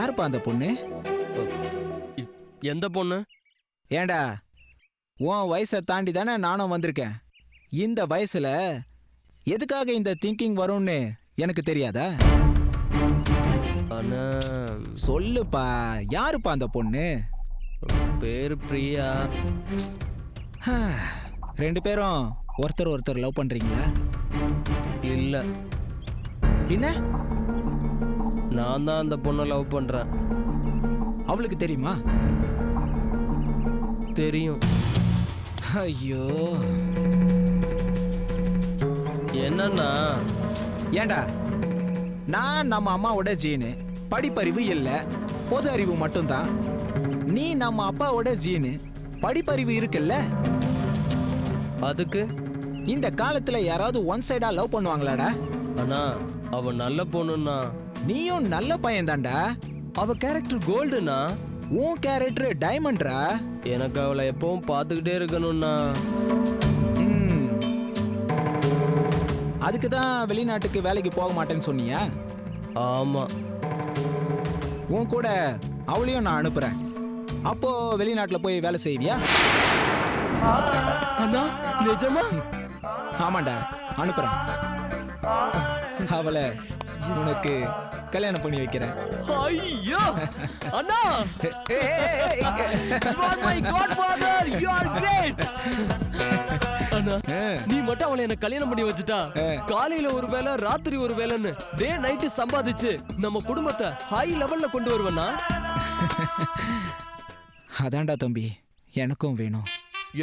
யாருப்பா அந்த பொண்ணு? எந்த பொண்ணு? ஏண்டா உன் வயசை தாண்டி தானே நானும் வந்திருக்கேன். இந்த வயசுல எதுக்காக இந்த திங்கிங் வரும்னு எனக்கு தெரியாதா? அண்ணா சொல்லுப்பா, யாருப்பா அந்த பொண்ணு? பேரு பிரியா. ரெண்டு பேரும் ஒருத்தர் ஒருத்தர் லவ் பண்றீங்களா? இல்ல, என்ன? நான் தான் அந்த பொண்ணை லவ் பண்றேன். அவளுக்கு தெரியுமா? தெரியும். ஐயோ, என்னன்னா ஏண்டா நான் நம்ம அம்மாவோட ஜீனு, படிப்பறிவு இல்ல, பொது அறிவு மட்டும்தான். நீ நம்ம அப்பாவோட ஜீனு, படிப்பறிவு இருக்குல்ல. அதுக்கு இந்த காலத்துல யாராவது ஒன் சைடா லவ் பண்ணுவாங்களாடா? அண்ணா அவ நல்ல பொண்ணுன்னா. நீயும் நல்ல பையன் தான்டா. அவ கேரக்டர் கோல்டுனா, உன் கேரக்டர் டைமண்ட்ரா. எனக்கு அவளை எப்பவும் பார்த்துக்கிட்டே இருக்கணும்னா. அதுக்கு தான் வெளிநாட்டுக்கு வேலைக்கு போக மாட்டேன்னு சொன்னியா? ஆமா. உன் கூட அவளையும் நான் அனுப்புறேன். அப்போ வெளிநாட்டுல போய் வேலை செய்வியா? அண்ணா நிஜமா? ஆமாண்டா, அனுப்புறேன். அவளை உனக்கு கல்யாணம் பண்ணி வைக்கிறேன். ஐயோ அண்ணா, you are my godfather, you are great. அண்ணா நீ மட்டும் அவளை எனக்கு கல்யாணம் பண்ணி வச்சுட்டா, காலையில ஒரு வேளை ராத்திரி ஒரு வேளைன்னு டே நைட் சம்பாதிச்சு நம்ம குடும்பத்தை ஹை லெவல்ல கொண்டு வருவனா? அதான்டா தம்பி எனக்கும் வேணும்.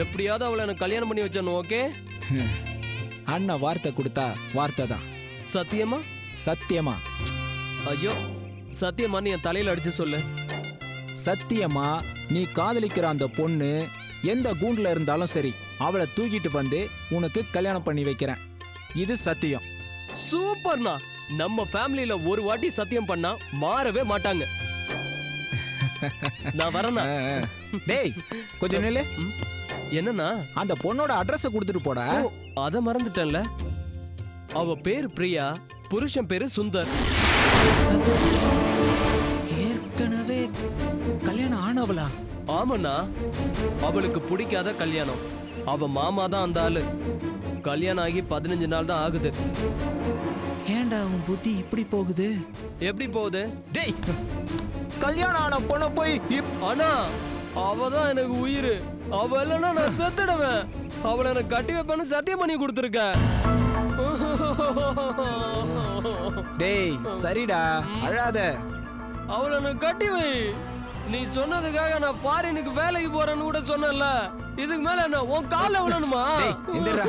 எப்படியாவது அவளை எனக்கு கல்யாணம் பண்ணி வச்சணும். ஓகே? அண்ணன் வார்த்தை கொடுத்தா வார்த்தை தான். சத்தியமா? சத்தியமா. ஐயோ சத்தியமா, நீ என் தலையில அடிச்சு சொல்லு. சத்தியமா நீ காதலிக்கிற அந்த பொண்ணு எந்த கூண்டுல இருந்தாலும் சரி, அவளை தூக்கிட்டு வந்து உனக்கு கல்யாணம் பண்ணி வைக்கிறேன். இது சத்தியம். சூப்பர்ண்ணா. நம்ம ஃபேமிலியில ஒரு வாட்டி சத்தியம் பண்ணா மாறவே மாட்டாங்க. நான் வரேனா? டேய் கொஞ்சம் நில்லு. என்னன்னா அந்த பொண்ணோட அட்ரஸ் கொடுத்துட்டு போடா. அத மறந்துட்டேன்ல. அவ பேரு பிரியா, புருஷன் பேரு சுந்தர். ஏற்கனவே கல்யாணம் ஆனவளா? ஆமாண்ணா, அவளுக்கு பிடிக்காத கல்யாணம். அவ மாமா தான் அந்த ஆளு. கல்யாணம் ஆகி 15 நாள் தான் ஆகுது. ஏண்டா உன் புத்தி இப்படி போகுது? எப்படி போகுது? டேய், கல்யாணம் ஆன பொண்ண போய் ஆனா அவதான் எனக்கு உயிர். அவ இல்லைன்னா நான் செத்துடுவேன். அவளை எனக்கு கட்டி வைப்பேன்னு சத்தியம் பண்ணி கொடுத்துருக்க. டேய் சரிடா, அழாத. அவளை எனக்கு கட்டி வை. நீ சொன்னதுக்காக நான் ஃபாரினுக்கு வேலைக்கு போறேன்னு கூட சொன்னல. இதுக்கு மேல என்ன உன் கால்ல விழணுமா? இந்தடா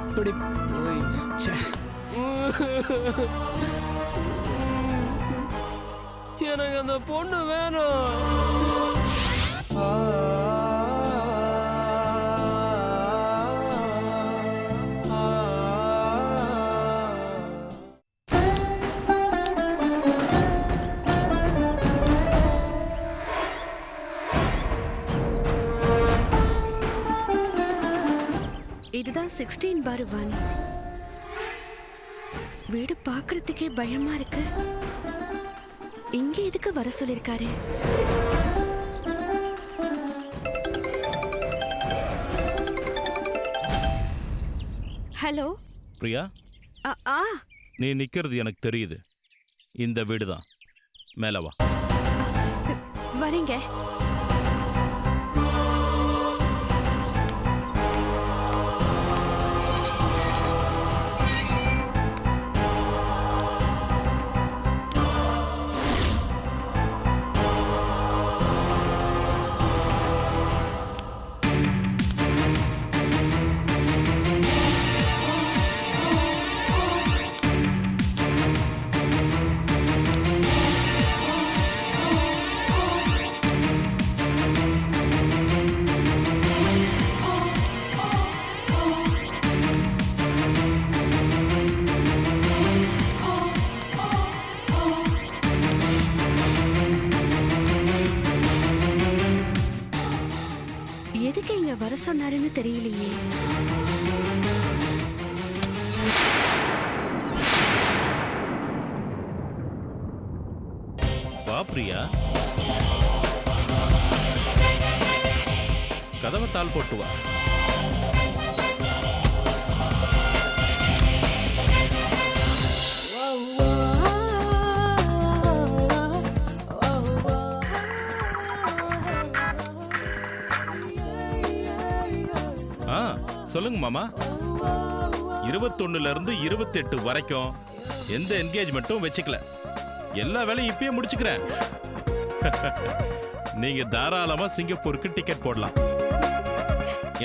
இப்படி போய் எனக்கு அந்த பொண்ணு வேணும். இதுதான் 16/1. வீடு பார்க்கறதுக்கே பயமா இருக்கு. இங்க எதுக்கு வர சொல்லிருக்காரு? ஹலோ பிரியா, நீ நிக்கிறது எனக்கு தெரியுது. இந்த வீடு தான். மேல வா. வரீங்க. எதுக்கு இங்க வர சொன்னாருன்னு தெரியலையே. வா பிரியா. கதவை தாள் போட்டு வா. சொல்லுங்க மாமா. 21ல இருந்து 28 வரைக்கும் எந்த என்கேஜ்மெண்ட்டும் வச்சுக்கல. எல்லா வேலையும் இப்பயே முடிச்சுக்கிறேன். நீங்க தாராளமா சிங்கப்பூருக்கு டிக்கெட் போடலாம்.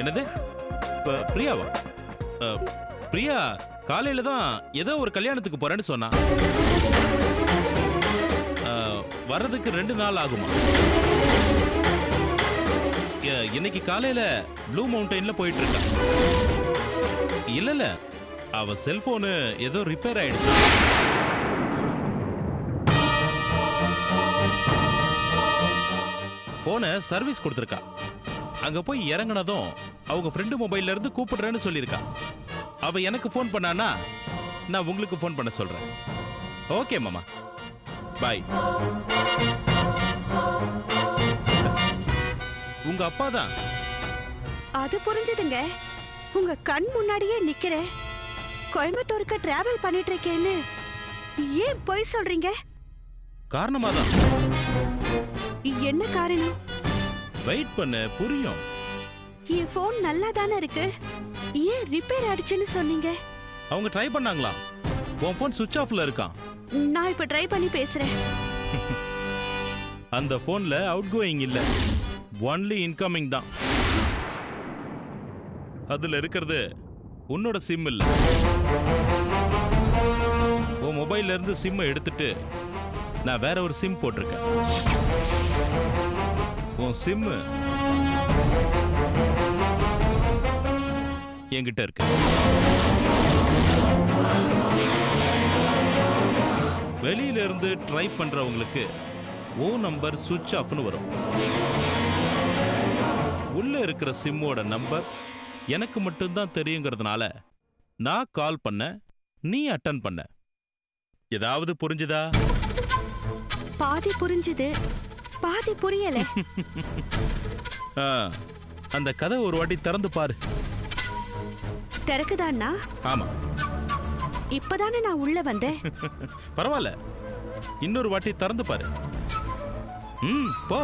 என்னது? பிரியாவா? பிரியா காலையில தான் ஏதோ ஒரு கல்யாணத்துக்கு போறேன்னு சொன்னா. வர்றதுக்கு 2 நாள் ஆகுமா? இன்னைக்கு காலையில ப்ளூ மவுண்டன்ல போயிட்டு இருக்கா. இல்ல அவ செல்போனு ஏதோ ரிப்பேர் ஆயிடுச்சு. போனை சர்வீஸ் கொடுத்திருக்கா. அங்க போய் இறங்கினதும் அவங்க ஃப்ரெண்டு மொபைல்ல இருந்து கூப்பிடுறேன்னு சொல்லியிருக்கா. அவ எனக்கு ஃபோன் பண்ணானா நான் உங்களுக்கு ஃபோன் பண்ண சொல்றேன். ஓகே மாமா, பாய். உங்க அப்பா தான். அது புரிஞ்சதுங்க. உங்க கண் முன்னாடியே நிக்கிறேன். கோயம்புத்தூருக்கு டிராவல் பண்ணிட்டு இருக்கேன்னு ஏன் பொய் சொல்றீங்க? காரணமா தான். என்ன காரணம்? வெயிட் பண்ண, புரியும். என் போன் நல்லா தானே இருக்கு, ஏன் ரிப்பேர் ஆயிடுச்சுன்னு சொன்னீங்க? அவங்க ட்ரை பண்ணாங்களா? உன் போன் சுவிட்ச் ஆஃப்ல இருக்கான். நான் இப்ப ட்ரை பண்ணி பேசுறேன். அந்த போன்ல அவுட் கோயிங் இல்ல, ஒன்லி இன்கமிங் தான். அதுல இருக்கிறது உன்னோட சிம் இல்ல. உன் மொபைல்ல இருந்து சிம்மை எடுத்துட்டு நான் வேற ஒரு சிம் போட்டிருக்கேன். உன் சிம் என்கிட்ட இருக்கு. வெளியில இருந்து ட்ரை பண்றவங்களுக்கு ஓ நம்பர் சுவிட்ச் ஆஃப்னு வரும். உள்ள இருக்கிற சிம்மோட நம்பர் எனக்கு மட்டும்தான் தெரியுங்கிறதுனால நான் கால் பண்ண, நீ அட்டன் பண்ண. ஏதாவது புரிஞ்சுதா? பாதி புரிஞ்சுது, பாதி புரியல. அந்த கதை ஒரு வாட்டி திறந்து பாரு. திறக்குதான்னா? ஆமா. இப்பதானே நான் உள்ள வந்தேன். பரவாயில்ல, இன்னொரு வாட்டி திறந்து பாரு. போ.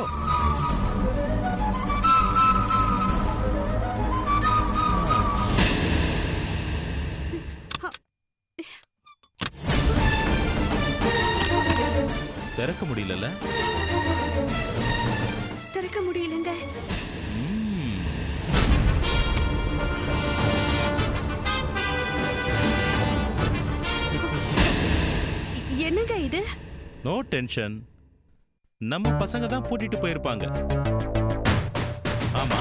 திறக்க முடியல. திறக்க முடியலங்க. என்னங்க இது? No tension. நம்ம பசங்க தான் கூட்டிட்டு போயிருப்பாங்க. ஆமா,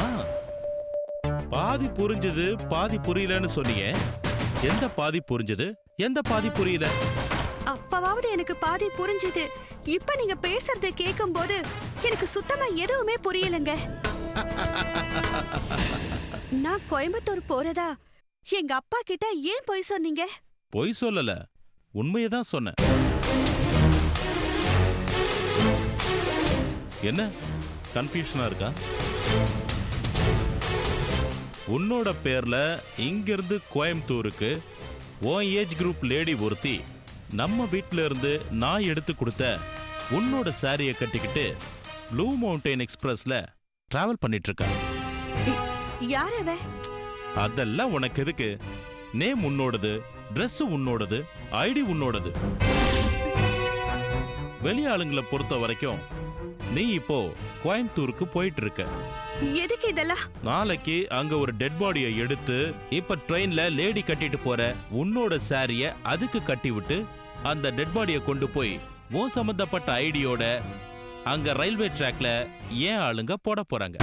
பாதி புரிஞ்சது பாதி புரியலன்னு சொன்னீங்க. எந்த பாதி புரிஞ்சது, எந்த பாதி புரியல? அப்பவாவது எனக்கு பாதி புரிஞ்சுது. இப்ப நீங்க பேசுறத கேட்கும் போது எனக்கு சுத்தமா எதுவுமே புரியலங்க. நான் கோயம்புத்தூர் போறதா எங்க அப்பா கிட்ட ஏன் பொய் சொன்னீங்க? பொய் சொல்லல, உண்மையை தான் சொன்னேன். என்ன கன்ஃபியூஷனா இருக்கா? உன்னோட பேர்ல இங்கிருந்து கோயம்புத்தூருக்கு உன் ஏஜ் குரூப் லேடி ஒருத்தி நம்ம வீட்டில இருந்து நான் எடுத்து கொடுத்த உன்னோட சாரியை கட்டிக்கிட்டு ப்ளூ மவுண்டன் எக்ஸ்பிரஸ்ல டிராவல் பண்ணிட்டு இருக்கா. யார் அவ? அதெல்லாம் உனக்கு எதுக்கு? நேம் உன்னோடது, ட்ரெஸ் உன்னோடது, ஐடி உன்னோடது. வெளி ஆளுங்களை பொறுத்த வரைக்கும் நீ இப்போ கோயம்புத்தூருக்கு போயிட்டு இருக்க. எதுக்கு இதெல்லாம்? நாளைக்கு அங்க ஒரு டெட் பாடியை எடுத்து இப்ப ட்ரெயின்ல லேடி கட்டிட்டு போற உன்னோட சாரிய அதுக்கு கட்டி விட்டு அந்த டெட் பாடியை கொண்டு போய் உன் சம்பந்தப்பட்ட ஐடியோட அங்க ரயில்வே ட்ராக்ல ஏன் ஆளுங்க போட போறாங்க.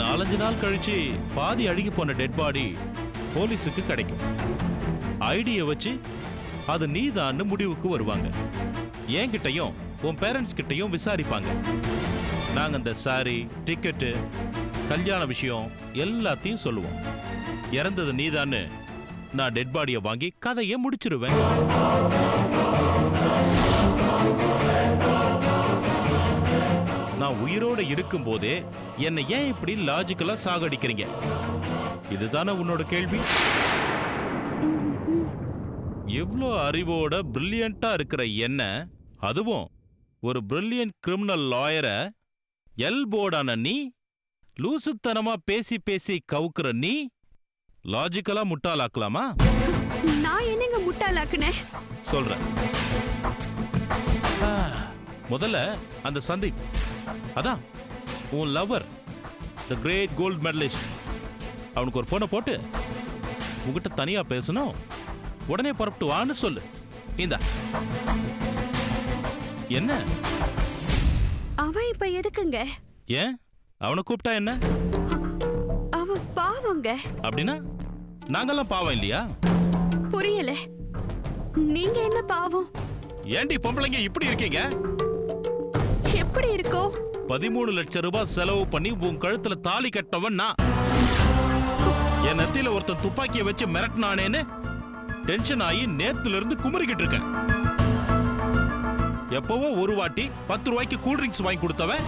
4-5 நாள் கழிச்சு பாதி அழுகி போன டெட் பாடி போலீஸுக்கு கிடைக்கும். ஐடியை வச்சு அது நீதான்னு முடிவுக்கு வருவாங்க. என்கிட்டையும் உன் பேரண்ட்ஸ் கிட்டையும் விசாரிப்பாங்க. நாங்க அந்த சாரி, டிக்கெட்டு, கல்யாண விஷயம் எல்லாத்தையும் சொல்லுவோம். இறந்தது நீதான்னு நான் டெட் பாடியை வாங்கி கதையை முடிச்சிருவேன். நான் உயிரோட இருக்கும் போதே என்னை ஏன் இப்படி லாஜிக்கலா சாகடிக்கிறீங்க? இதுதானே உன்னோட கேள்வி? எவ்வளோ அறிவோட பிரில்லியண்டா இருக்கிற என்ன, அதுவும் ஒரு பிரில்லியன்ட் கிரிமினல் லாயரை எல்போர்டான நீ, லூசுத்தனமா பேசி பேசி கவுக்குற நீ லாஜிக்கலா முட்டாளாக்கலாமா? நான் என்னங்க முட்டாளாக்குனேன்? சொல்றேன். முதல்ல அந்த சந்தீப், அதான் உன் லவர், தி கிரேட் கோல்ட் மெடலிஸ்ட், அவனுக்கு ஒரு போனை போட்டு உங்ககிட்ட தனியா பேசணும், உடனே புறப்பட்டு வான்னு சொல்லு. இந்தா. என்ன அவன் இப்ப எதுக்குங்க? ஏன் அவனை கூப்பிட்டா என்ன? அவன் பாவங்க. அப்படின்னா நாங்கெல்லாம் பாவம் இல்லையா? புரியல. நீங்க என்ன பாவம்? ஏண்டி பொம்பளைங்க இப்படி இருக்கீங்க? எப்படி இருக்கோ? 13 லட்சம் ரூபாய் செலவு பண்ணி உன் கழுத்துல தாலி கட்டவன் நான். என் நெத்தியில ஒருத்தன் துப்பாக்கியை வச்சு மிரட்டினானேன்னு டென்ஷன் ஆகி நேத்துல இருந்து குமரிக்கிட்டு இருக்கேன். எப்பவோ ஒரு வாட்டி 10 ரூபாய்க்கு கூல் ட்ரிங்க்ஸ் வாங்கி கொடுத்தவன்,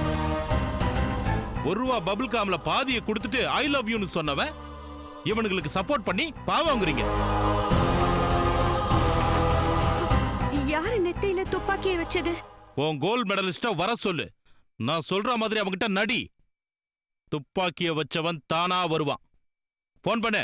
1 ரூபா பபிள் காம்ல பாதியை கொடுத்துட்டு ஐ லவ் யூன்னு சொன்னவன், இவனுங்களுக்கு சப்போர்ட் பண்ணி பாவங்கிறீங்க. யாரு நெத்தியில துப்பாக்கியை வச்சது? உன் கோல்ட் மெடலிஸ்ட வர சொல்லு. நான் சொல்ற மாதிரி அவங்கிட்ட நடி. துப்பாக்கிய வச்சவன் தானா வருவான். போன் பண்ணு.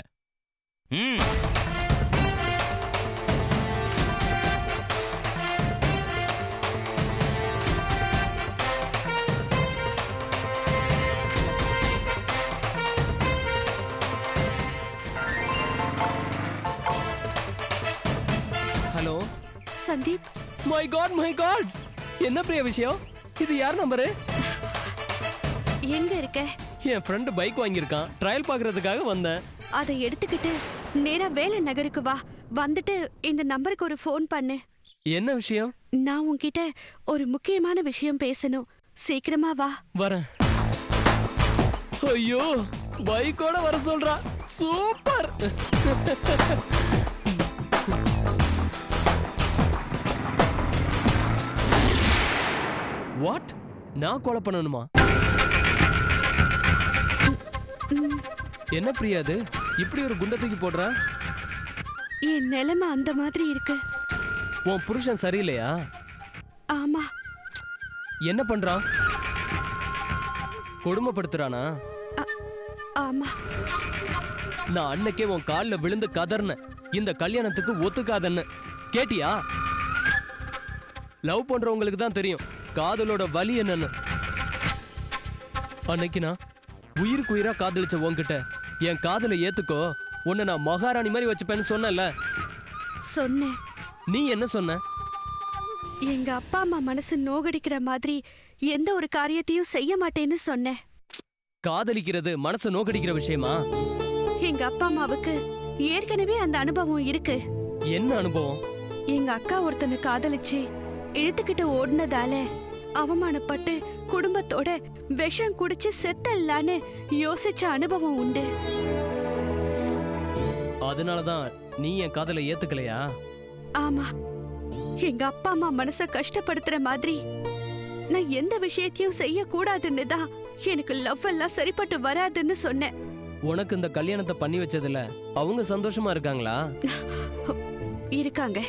ஹலோ சந்தீப். மை காட், என்ன பிரியா விஷயம்? இது யார் நம்பரு? எங்க இருக்க? என் ஃப்ரெண்டு பைக் வாங்கியிருக்கான், ட்ரையல் பார்க்கறதுக்காக வந்தேன். அதை எடுத்துக்கிட்டு நேரா வேலை நகருக்கு வா. வந்துட்டு இந்த நம்பருக்கு ஒரு ஃபோன் பண்ணு. என்ன விஷயம்? நான் உன்கிட்ட ஒரு முக்கியமான விஷயம் பேசணும். சீக்கிரமா வா. வரேன். ஐயோ, பைக்கோட வர சொல்றா. சூப்பர். வாட்? நான் கொலை பண்ணணுமா? என்ன பிரியா அது? இப்படி ஒரு குண்டை தூக்கி போடுறா? என் நிலைமை அந்த மாதிரி இருக்கு. உன் புருஷன் சரியில்லையா? ஆமா. என்ன பண்றான்? கொடுமைப்படுத்துறானா? ஆமா. நான் அன்னைக்கே உன் காலில் விழுந்து கதர்ன, இந்த கல்யாணத்துக்கு ஒத்துக்காதன்னு. கேட்டியா? லவ் பண்றவங்களுக்கு தான் தெரியும் காதலோட வலி என்னன்னு. அன்னைக்கு நான் உயிருக்கு உயிரா காதலிச்ச உன்கிட்ட என் காதலை ஏத்துக்கோ, உன்னை நான் மகாராணி மாதிரி வச்சுப்பேன்னு சொன்னல. சொன்னேன். நீ என்ன சொன்ன? எங்க அப்பா அம்மா மனசு நோகடிக்கிற மாதிரி எந்த ஒரு காரியத்தையும் செய்ய மாட்டேன்னு சொன்னேன். காதலிக்கிறது மனசு நோகடிக்கிற விஷயமா? எங்க அப்பா அம்மாவுக்கு ஏற்கனவே அந்த அனுபவம் இருக்கு. என்ன அனுபவம்? எங்க அக்கா ஒருத்தனை காதலிச்சு இழுத்துக்கிட்டு ஓடுனதால அவமானப்பட்டு குடும்பத்தோட விஷம் குடிச்சு செத்தல்லான்னு யோசிச்ச அனுபவம் உண்டு. அதனாலதான் நீ என் காதலை ஏத்துக்கலையா? ஆமா. எங்க அப்பா அம்மா மனச கஷ்டப்படுத்துற மாதிரி நான் எந்த விஷயத்தையும் செய்ய கூடாதுன்னு தான் எனக்கு லவ் எல்லாம் சரிப்பட்டு வராதுன்னு சொன்னேன். உனக்கு இந்த கல்யாணத்தை பண்ணி வச்சதுல அவங்க சந்தோஷமா இருக்காங்களா? இருக்காங்க.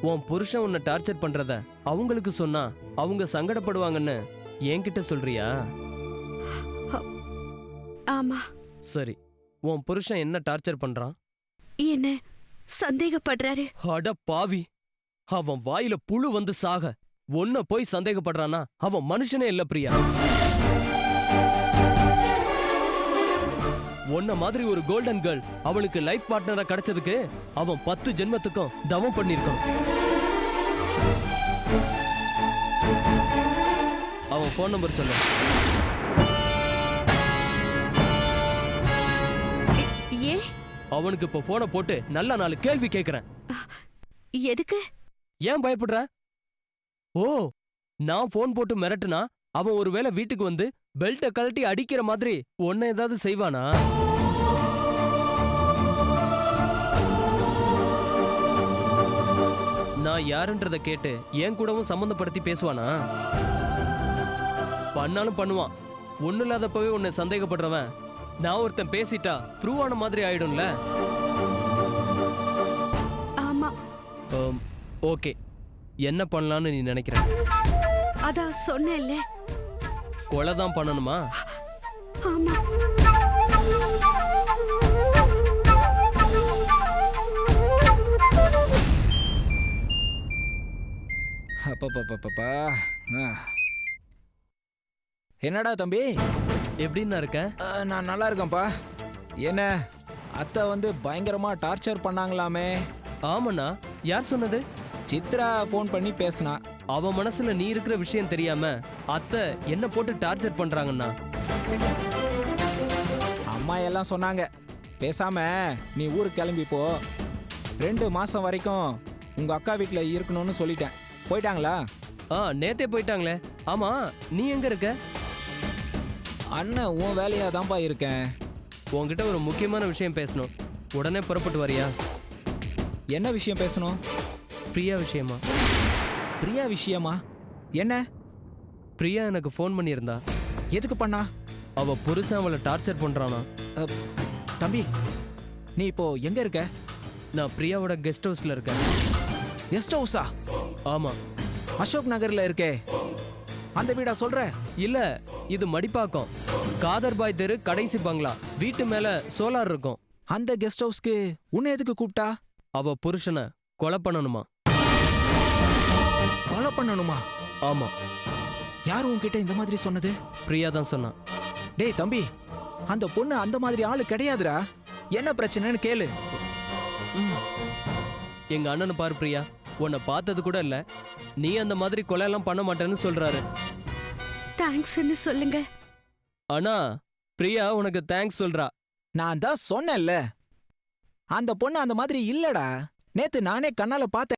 உன் புருஷன் உன்னை டார்ச்சர் பண்றத அவங்களுக்கு சொன்னா அவங்க சங்கடப்படுவாங்கன்னு என்கிட்ட சொல்றியா? ஆமா. சரி, உன் புருஷன் என்ன டார்ச்சர் பண்றான்? என்ன சந்தேகப்படுறாரு. அட பாவி, அவன் வாயில புழு வந்து சாக உன்னை போய் சந்தேகப்படுறானா? அவன் மனுஷனே இல்ல பிரியா. உன்ன மாதிரி ஒரு கோல்டன் கேர்ள் அவளுக்கு லைஃப் பார்ட்னரா கிடைச்சதுக்கு அவன் 10 ஜென்மத்துக்கும் தவம் பண்ணிருக்கான். அவன் போன் நம்பர் சொல்லு. ஏ? அவனுக்கு இப்ப போனை போட்டு நல்ல 4 கேள்வி கேக்குறேன். எதுக்கு? ஏன் பயப்படுற? ஓ, நான் போன் போட்டு மிரட்டுனா அவன் ஒருவேளை வீட்டுக்கு வந்து பெல்ட்டை கழட்டி அடிக்கிற மாதிரி உன்னை ஏதாவது செய்வானா? நான் நான் யாருன்றத கேட்டு என் கூடவும் சம்மந்தப்படுத்தி பேசுவானா? பண்ணாலும் பண்ணுவான். ஒண்ணு இல்லாதப்பவே உன்னை சந்தேகப்படுறவன் நான் ஒருத்தன் பேசிட்டா ப்ரூவ் ஆன மாதிரி ஆயிடும்ல. ஆமா, ஓகே, என்ன பண்ணலாம்னு நீ நினைக்கிற? அதான் சொன்னேன்ல. கொலை தான் பண்ணணுமா? ஆமா. அப்பப்பப்பப்பா. என்னடா தம்பி? எப்படின்னா இருக்க? நான் நல்லா இருக்கேன்ப்பா. என்ன அத்தை வந்து பயங்கரமா டார்ச்சர் பண்ணாங்களாமே? ஆமாண்ணா. யார் சொன்னது? சித்ரா ஃபோன் பண்ணி பேசினா. அவ மனசுல நீ இருக்கிற விஷயம் தெரியாம அத்தை என்ன போட்டு டார்ச்சர் பண்றாங்கண்ணா. அம்மா எல்லாம் சொன்னாங்க, பேசாம நீ ஊருக்கு கிளம்பி போ, 2 மாசம் வரைக்கும் உங்க அக்கா வீட்டுல இருக்கணும்னு சொல்லிட்டேன். போயிட்டாங்களா? நேத்தே போயிட்டாங்களே. ஆமா, நீ எங்க இருக்க? அண்ணன் உன் வேலையா தான்ப்பா இருக்கேன். உன்கிட்ட ஒரு முக்கியமான விஷயம் பேசணும். உடனே புறப்பட்டு வரியா? என்ன விஷயம் பேசணும்? பிரியா விஷயமா. பிரியா விஷயமா? என்ன? பிரியா எனக்கு ஃபோன் பண்ணியிருந்தா. எதுக்கு பண்ணா? அவ புருஷன் அவளை டார்ச்சர் பண்றானா. தம்பி, நீ இப்போ எங்க இருக்க? நான் பிரியாவோட கெஸ்ட் ஹவுஸ்ல இருக்கேன். கெஸ்ட் ஹவுஸா? ஆமா. அசோக் நகர்ல இருக்கே, அந்த வீடா சொல்ற? இல்ல, இது மடிப்பாக்கம், காதர்பாய் தெரு, கடைசி பங்களா. வீட்டு மேல சோலார் இருக்கும். அந்த கெஸ்ட் ஹவுஸ்க்கு உன்னை எதுக்கு கூப்பிட்டா? அவ புருஷனை கொலை பண்ணணுமா. கொலை பண்ணணுமா? ஆமா. யார் உன்கிட்ட இந்த மாதிரி சொன்னது? பிரியா தான் சொன்னான். டேய் தம்பி, அந்த பொண்ணு அந்த மாதிரி ஆளு கிடையாதுடா. என்ன பிரச்சனைன்னு கேளு. எங்க அண்ணனை பாரு பிரியா, உன்னை பார்த்தது கூட இல்ல. நீ அந்த மாதிரி கொலை எல்லாம் பண்ண மாட்டேன்னு சொல்றாரு. தேங்க்ஸ்ன்னு சொல்லுங்க. ஆனா பிரியா உனக்கு தேங்க்ஸ் சொல்றா. நான் தான் சொன்னேன்ல, அந்த பொண்ணு அந்த மாதிரி இல்லடா. நேத்து நானே கண்ணால பார்த்தேன்.